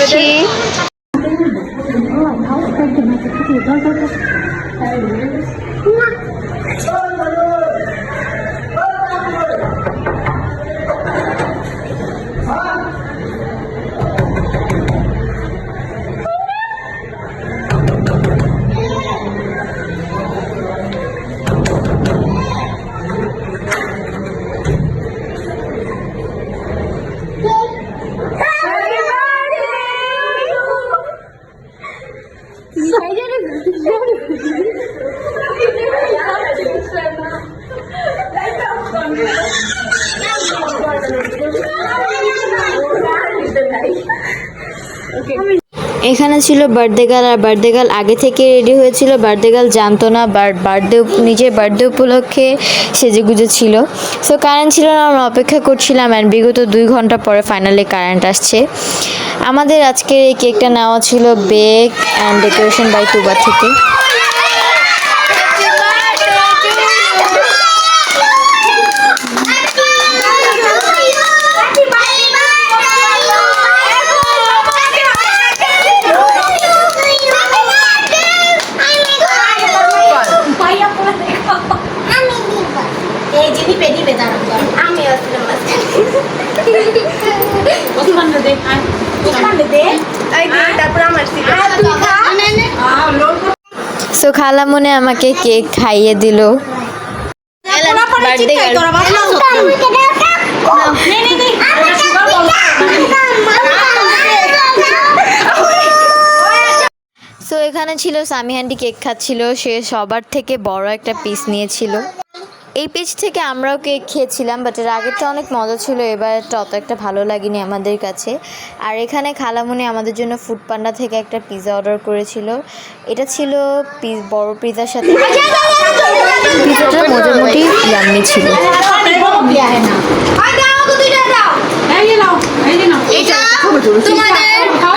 আসছি। এখানে ছিল বার্থডে গার্ল, আর বার্থডে গার্ল আগে থেকে রেডি হয়েছিল। বার্থডে গার্ল জানতো না, বাট নিজের বার্থডে উপলক্ষে সেজেগুজে ছিল। সো কারেন্ট ছিল না, আমরা অপেক্ষা করছিলাম, অ্যান্ড বিগত 2 ঘন্টা পরে ফাইনালি কারেন্ট আসছে। আমাদের আজকের এই কেকটা নেওয়া ছিল বেক অ্যান্ড ডেকোরেশন বাই তুবা থেকে। সো খালামুনি আমাকে কেক খাইয়ে দিল। সো এখানে ছিল সামিহান্ডি কেক খাচ্ছিল, সে সবার থেকে বড় একটা পিস নিয়েছিল। এই পেজ থেকে আমরাও কেক খেয়েছিলাম, বাট এর আগেরটা অনেক মজা ছিল, এবারটা অত একটা ভালো লাগেনি আমাদের কাছে। আর এখানে খালামুনি আমাদের জন্য ফুড পান্ডা থেকে একটা পিৎজা অর্ডার করেছিল। এটা ছিল বড় পিৎজার সাথে। পিৎজাটা মোটামুটি ইয়াম্মি ছিল।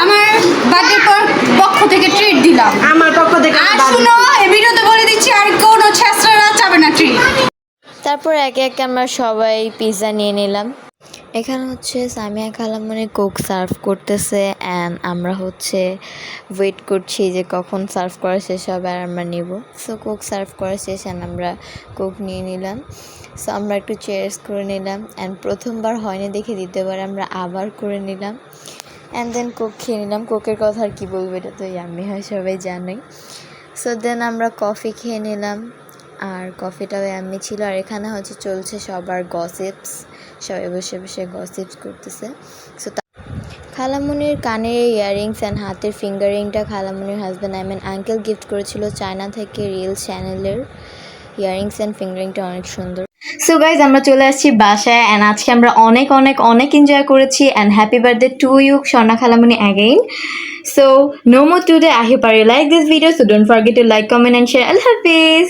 আমার বার্থডে পক্ষ থেকে ট্রিট দিলাম, আমার পক্ষ থেকে। আর শুনো, এই ভিডিওতে বলে দিচ্ছি, আর কোনো ছেঁচড়ারা যাবে না ট্রিট। তারপর একে একে আমরা সবাই পিৎজা নিয়ে নিলাম। এখানে হচ্ছে সামিয়া খালামুনি কোক সার্ভ করতেছে, অ্যান্ড আমরা হচ্ছে ওয়েট করছি যে কখন সার্ভ করা শেষ হবে আর আমরা নিব। সো কোক সার্ভ করা শেষ, অ্যান্ড আমরা কোক নিয়ে নিলাম। সো আমরা একটু চেয়ার্স করে নিলাম, অ্যান্ড প্রথমবার হয়নি দেখে দ্বিতীয়বার আমরা আবার করে নিলাম, অ্যান্ড দেন কোক খেয়ে নিলাম। কোকের কথা আর কী বলবো, এটা তো ইয়াম্মি হয়, সবাই জানোই। সো দেন আমরা কফি খেয়ে নিলাম, আর কফিটাও ইয়াম্মি ছিল। আর এখানে হচ্ছে চলছে সবার গসিপস, সবাই বসে বসে গসিপস করতেছে। সো খালামুনির কানের ইয়াররিংস অ্যান্ড হাতের ফিঙ্গারিংটা খালামুনির হাজব্যান্ড আঙ্কেল গিফট করেছিল চায়না থেকে, রিয়েল চ্যানেলের ইয়াররিংস অ্যান্ড ফিঙ্গারিংটা অনেক সুন্দর। সো গাইজ, আমরা চলে আসছি বাসায়, অ্যান্ড আজকে আমরা অনেক অনেক অনেক এনজয় করেছি, and happy birthday to you Swarna খালামুনি again. So no more today. I hope you like this video, so don't forget to like, comment and share. Allah Hafiz.